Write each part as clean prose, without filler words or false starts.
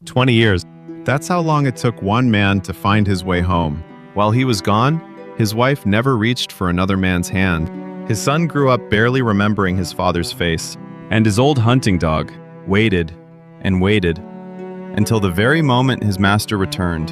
20 years. That's how long it took one man to find his way home. While he was gone, his wife never reached for another man's hand. His son grew up barely remembering his father's face, and his old hunting dog waited and waited until the very moment his master returned,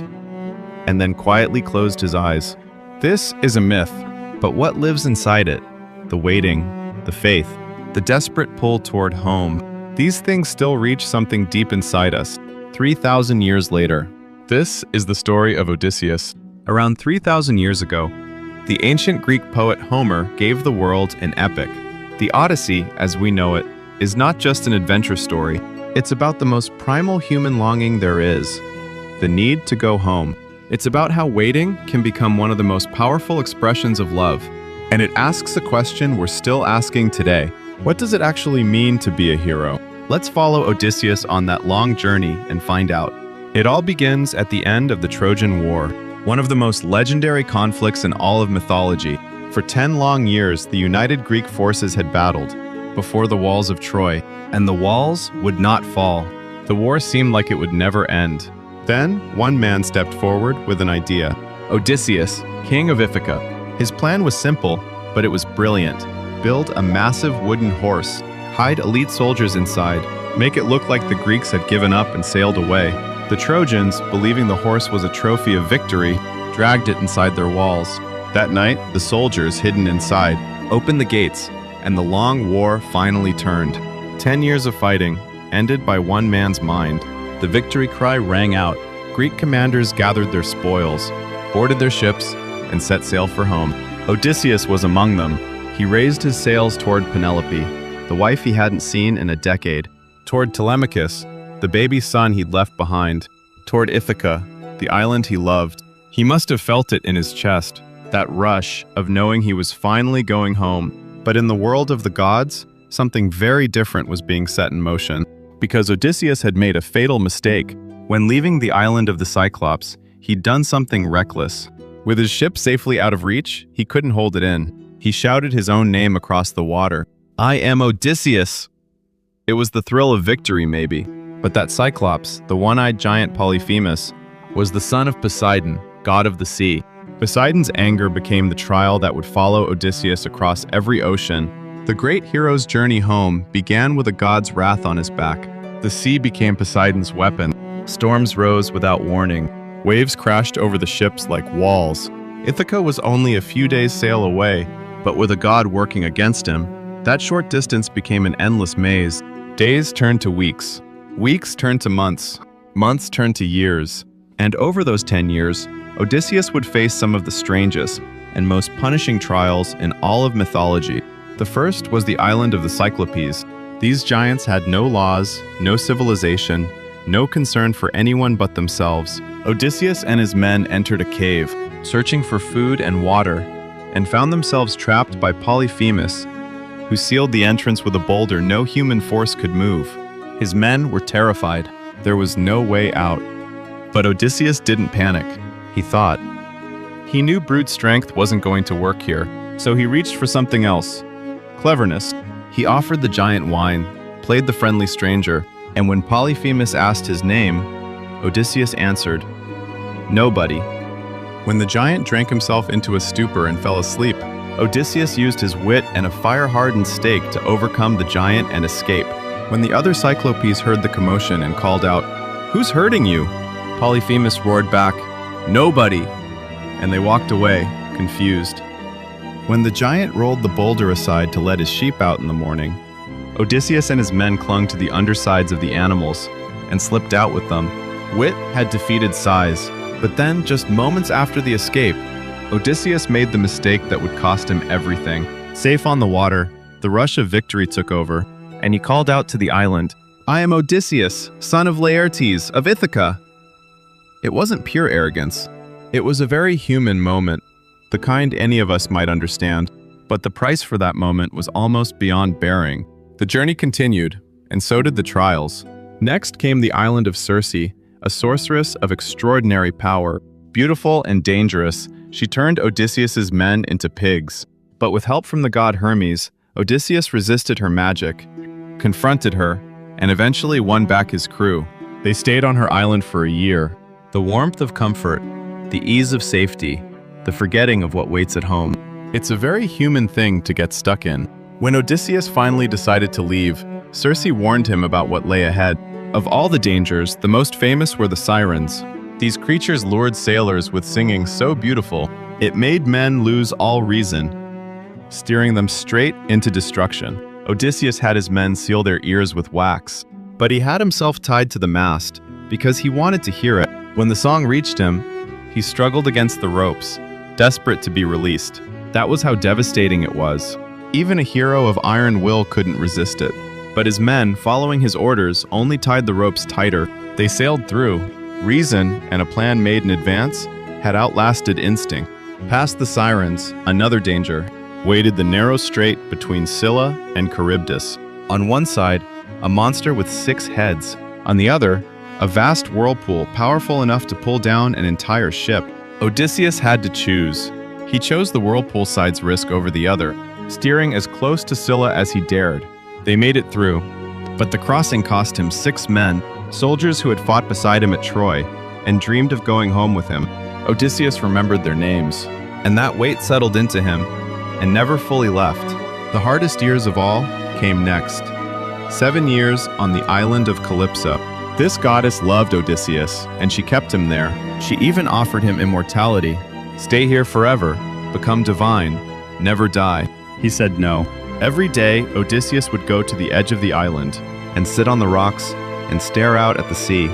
and then quietly closed his eyes. This is a myth, but what lives inside it? The waiting, the faith, the desperate pull toward home. These things still reach something deep inside us, 3,000 years later. This is the story of Odysseus. Around 3,000 years ago, the ancient Greek poet Homer gave the world an epic. The Odyssey, as we know it, is not just an adventure story. It's about the most primal human longing there is, the need to go home. It's about how waiting can become one of the most powerful expressions of love. And it asks a question we're still asking today. What does it actually mean to be a hero? Let's follow Odysseus on that long journey and find out. It all begins at the end of the Trojan War, one of the most legendary conflicts in all of mythology. For 10 long years, the united Greek forces had battled before the walls of Troy, and the walls would not fall. The war seemed like it would never end. Then, one man stepped forward with an idea. Odysseus, king of Ithaca. His plan was simple, but it was brilliant. Build a massive wooden horse, hide elite soldiers inside, make it look like the Greeks had given up and sailed away. The Trojans, believing the horse was a trophy of victory, dragged it inside their walls. That night, the soldiers, hidden inside, opened the gates, and the long war finally turned. 10 years of fighting, ended by one man's mind. The victory cry rang out. Greek commanders gathered their spoils, boarded their ships, and set sail for home. Odysseus was among them. He raised his sails toward Penelope, the wife he hadn't seen in a decade, toward Telemachus, the baby son he'd left behind, toward Ithaca, the island he loved. He must have felt it in his chest, that rush of knowing he was finally going home. But in the world of the gods, something very different was being set in motion, because Odysseus had made a fatal mistake. When leaving the island of the Cyclops, he'd done something reckless. With his ship safely out of reach, he couldn't hold it in. He shouted his own name across the water. "I am Odysseus!" It was the thrill of victory, maybe. But that Cyclops, the one-eyed giant Polyphemus, was the son of Poseidon, god of the sea. Poseidon's anger became the trial that would follow Odysseus across every ocean. The great hero's journey home began with a god's wrath on his back. The sea became Poseidon's weapon. Storms rose without warning. Waves crashed over the ships like walls. Ithaca was only a few days' sail away, but with a god working against him, that short distance became an endless maze. Days turned to weeks. Weeks turned to months. Months turned to years. And over those 10 years, Odysseus would face some of the strangest and most punishing trials in all of mythology. The first was the island of the Cyclopes. These giants had no laws, no civilization, no concern for anyone but themselves. Odysseus and his men entered a cave, searching for food and water, and found themselves trapped by Polyphemus, who sealed the entrance with a boulder no human force could move. His men were terrified. There was no way out. But Odysseus didn't panic. He thought. He knew brute strength wasn't going to work here, so he reached for something else. Cleverness. He offered the giant wine, played the friendly stranger, and when Polyphemus asked his name, Odysseus answered, "Nobody." When the giant drank himself into a stupor and fell asleep, Odysseus used his wit and a fire-hardened stake to overcome the giant and escape. When the other Cyclopes heard the commotion and called out, "Who's hurting you?" Polyphemus roared back, "Nobody!" And they walked away, confused. When the giant rolled the boulder aside to let his sheep out in the morning, Odysseus and his men clung to the undersides of the animals and slipped out with them. Wit had defeated size, but then, just moments after the escape, Odysseus made the mistake that would cost him everything. Safe on the water, the rush of victory took over, and he called out to the island, "I am Odysseus, son of Laertes, of Ithaca." It wasn't pure arrogance. It was a very human moment, the kind any of us might understand, but the price for that moment was almost beyond bearing. The journey continued, and so did the trials. Next came the island of Circe, a sorceress of extraordinary power. Beautiful and dangerous, she turned Odysseus's men into pigs. But with help from the god Hermes, Odysseus resisted her magic, confronted her, and eventually won back his crew. They stayed on her island for a year. The warmth of comfort, the ease of safety, the forgetting of what waits at home. It's a very human thing to get stuck in. When Odysseus finally decided to leave, Circe warned him about what lay ahead. Of all the dangers, the most famous were the Sirens. These creatures lured sailors with singing so beautiful, it made men lose all reason, steering them straight into destruction. Odysseus had his men seal their ears with wax, but he had himself tied to the mast because he wanted to hear it. When the song reached him, he struggled against the ropes, desperate to be released. That was how devastating it was. Even a hero of iron will couldn't resist it. But his men, following his orders, only tied the ropes tighter. They sailed through. Reason and a plan made in advance had outlasted instinct. Past the Sirens, another danger waited the narrow strait between Scylla and Charybdis. On one side, a monster with 6 heads. On the other, a vast whirlpool powerful enough to pull down an entire ship. Odysseus had to choose. He chose the whirlpool side's risk over the other, steering as close to Scylla as he dared. They made it through, but the crossing cost him 6 men, soldiers who had fought beside him at Troy and dreamed of going home with him. Odysseus remembered their names, and that weight settled into him and never fully left. The hardest years of all came next. 7 years on the island of Calypso. This goddess loved Odysseus, and she kept him there. She even offered him immortality. Stay here forever, become divine, never die. He said no. Every day, Odysseus would go to the edge of the island and sit on the rocks and stare out at the sea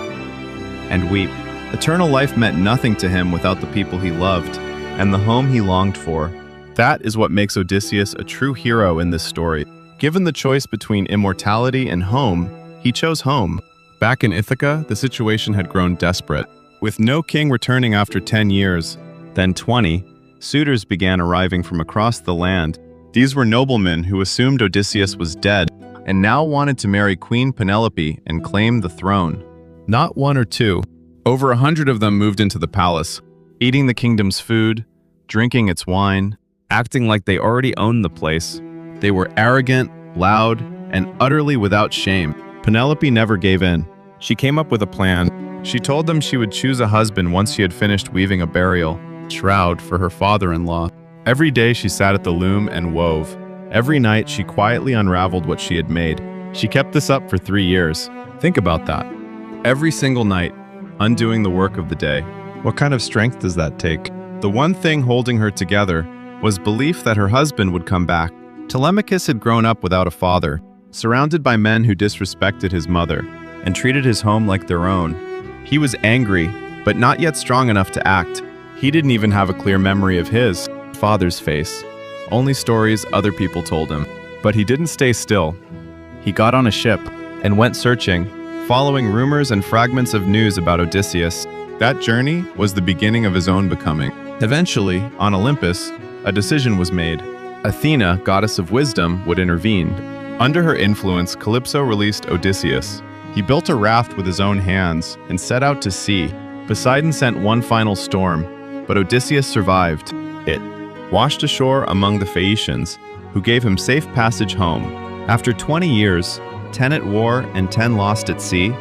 and weep. Eternal life meant nothing to him without the people he loved and the home he longed for. That is what makes Odysseus a true hero in this story. Given the choice between immortality and home, he chose home. Back in Ithaca, the situation had grown desperate. With no king returning after 10 years, then 20, suitors began arriving from across the land. These were noblemen who assumed Odysseus was dead and now wanted to marry Queen Penelope and claim the throne. Not 1 or 2. Over 100 of them moved into the palace, eating the kingdom's food, drinking its wine, acting like they already owned the place. They were arrogant, loud, and utterly without shame. Penelope never gave in. She came up with a plan. She told them she would choose a husband once she had finished weaving a burial shroud for her father-in-law. Every day she sat at the loom and wove. Every night she quietly unraveled what she had made. She kept this up for 3 years. Think about that. Every single night, undoing the work of the day. What kind of strength does that take? The one thing holding her together was belief that her husband would come back. Telemachus had grown up without a father, surrounded by men who disrespected his mother and treated his home like their own. He was angry, but not yet strong enough to act. He didn't even have a clear memory of his father's face, only stories other people told him. But he didn't stay still. He got on a ship and went searching, following rumors and fragments of news about Odysseus. That journey was the beginning of his own becoming. Eventually, on Olympus, a decision was made. Athena, goddess of wisdom, would intervene. Under her influence, Calypso released Odysseus. He built a raft with his own hands and set out to sea. Poseidon sent one final storm, but Odysseus survived. It washed ashore among the Phaeacians, who gave him safe passage home. After 20 years, 10 at war and 10 lost at sea,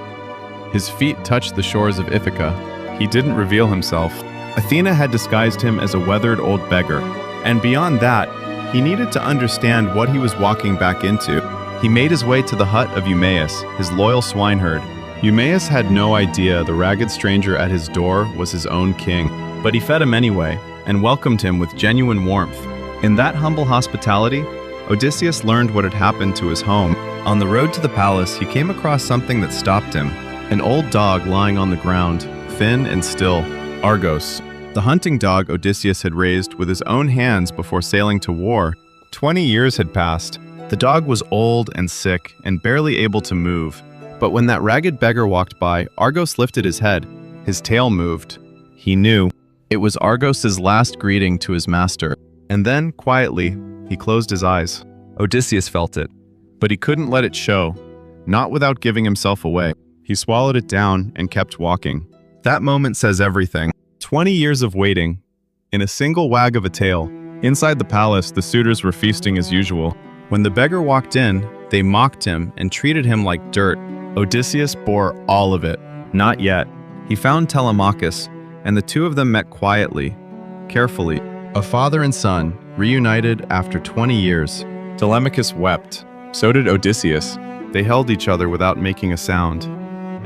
his feet touched the shores of Ithaca. He didn't reveal himself. Athena had disguised him as a weathered old beggar. And beyond that, he needed to understand what he was walking back into. He made his way to the hut of Eumaeus, his loyal swineherd. Eumaeus had no idea the ragged stranger at his door was his own king, but he fed him anyway and welcomed him with genuine warmth. In that humble hospitality, Odysseus learned what had happened to his home. On the road to the palace, he came across something that stopped him. An old dog lying on the ground, thin and still. Argos, the hunting dog Odysseus had raised with his own hands before sailing to war. 20 years had passed. The dog was old and sick and barely able to move. But when that ragged beggar walked by, Argos lifted his head. His tail moved. He knew. It was Argos's last greeting to his master. And then, quietly, he closed his eyes. Odysseus felt it, but he couldn't let it show, not without giving himself away. He swallowed it down and kept walking. That moment says everything. 20 years of waiting, in a single wag of a tail. Inside the palace, the suitors were feasting as usual. When the beggar walked in, they mocked him and treated him like dirt. Odysseus bore all of it. Not yet. He found Telemachus, and the two of them met quietly, carefully. A father and son, reunited after 20 years. Telemachus wept. So did Odysseus. They held each other without making a sound.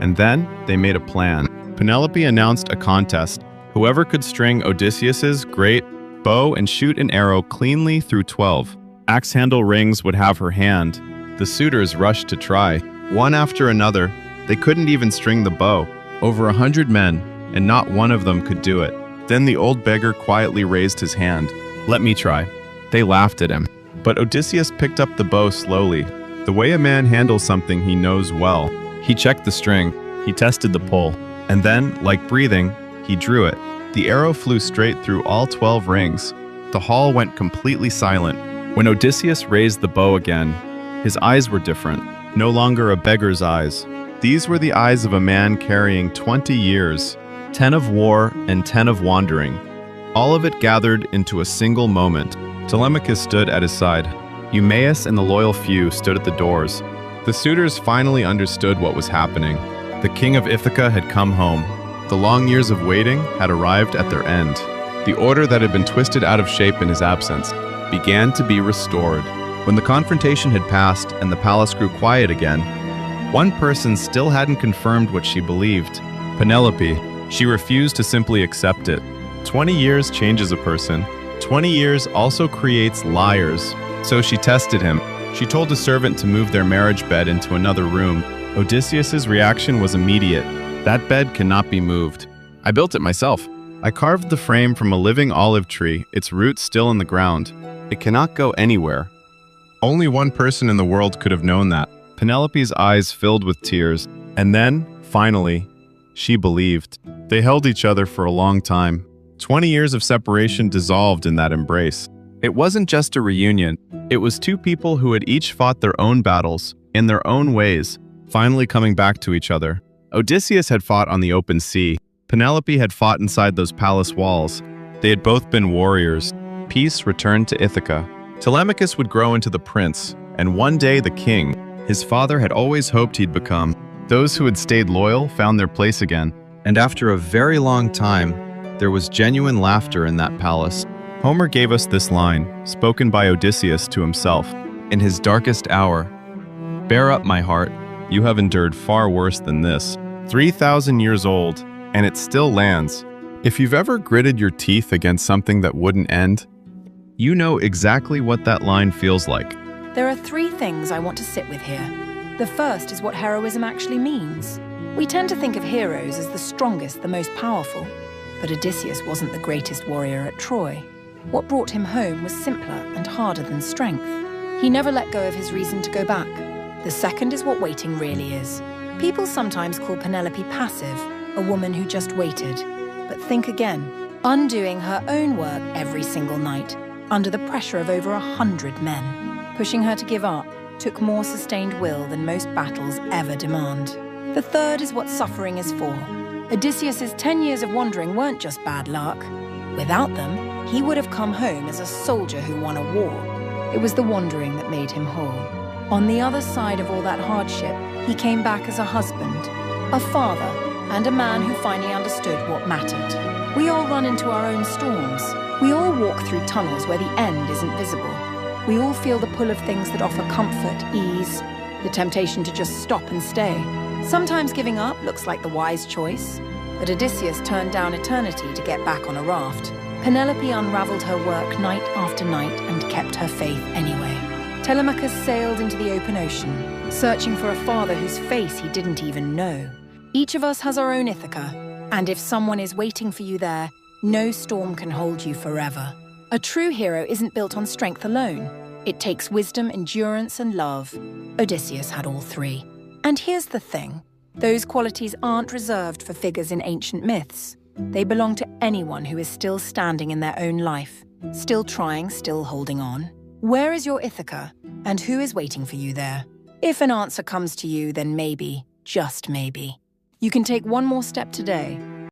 And then they made a plan. Penelope announced a contest. Whoever could string Odysseus's great bow and shoot an arrow cleanly through 12 axe-handle rings would have her hand. The suitors rushed to try. One after another, they couldn't even string the bow. Over 100 men, and not one of them could do it. Then the old beggar quietly raised his hand. "Let me try." They laughed at him. But Odysseus picked up the bow slowly, the way a man handles something he knows well. He checked the string, he tested the pull, and then, like breathing, he drew it. The arrow flew straight through all 12 rings. The hall went completely silent. When Odysseus raised the bow again, his eyes were different, no longer a beggar's eyes. These were the eyes of a man carrying 20 years, 10 of war and 10 of wandering, all of it gathered into a single moment. Telemachus stood at his side. Eumaeus and the loyal few stood at the doors. The suitors finally understood what was happening. The king of Ithaca had come home. The long years of waiting had arrived at their end. The order that had been twisted out of shape in his absence began to be restored. When the confrontation had passed and the palace grew quiet again, one person still hadn't confirmed what she believed. Penelope. She refused to simply accept it. 20 years changes a person. 20 years also creates liars. So she tested him. She told a servant to move their marriage bed into another room. Odysseus's reaction was immediate. "That bed cannot be moved. I built it myself. I carved the frame from a living olive tree, its roots still in the ground. It cannot go anywhere." Only one person in the world could have known that. Penelope's eyes filled with tears. And then, finally, she believed. They held each other for a long time. 20 years of separation dissolved in that embrace. It wasn't just a reunion. It was two people who had each fought their own battles, in their own ways, finally coming back to each other. Odysseus had fought on the open sea. Penelope had fought inside those palace walls. They had both been warriors. Peace returned to Ithaca. Telemachus would grow into the prince, and one day the king. His father had always hoped he'd become. Those who had stayed loyal found their place again. And after a very long time, there was genuine laughter in that palace. Homer gave us this line, spoken by Odysseus to himself. In his darkest hour, "Bear up, my heart, you have endured far worse than this." 3,000 years old, and it still lands. If you've ever gritted your teeth against something that wouldn't end, you know exactly what that line feels like. There are three things I want to sit with here. The first is what heroism actually means. We tend to think of heroes as the strongest, the most powerful. But Odysseus wasn't the greatest warrior at Troy. What brought him home was simpler and harder than strength. He never let go of his reason to go back. The second is what waiting really is. People sometimes call Penelope passive, a woman who just waited. But think again, undoing her own work every single night, under the pressure of over 100 men. Pushing her to give up took more sustained will than most battles ever demand. The third is what suffering is for. Odysseus's 10 years of wandering weren't just bad luck. Without them, he would have come home as a soldier who won a war. It was the wandering that made him whole. On the other side of all that hardship, he came back as a husband, a father, and a man who finally understood what mattered. We all run into our own storms. We all walk through tunnels where the end isn't visible. We all feel the pull of things that offer comfort, ease, the temptation to just stop and stay. Sometimes giving up looks like the wise choice, but Odysseus turned down eternity to get back on a raft. Penelope unraveled her work night after night and kept her faith anyway. Telemachus sailed into the open ocean, searching for a father whose face he didn't even know. Each of us has our own Ithaca, and if someone is waiting for you there, no storm can hold you forever. A true hero isn't built on strength alone. It takes wisdom, endurance, and love. Odysseus had all three. And here's the thing. Those qualities aren't reserved for figures in ancient myths. They belong to anyone who is still standing in their own life, still trying, still holding on. Where is your Ithaca, and who is waiting for you there? If an answer comes to you, then maybe, just maybe, you can take one more step today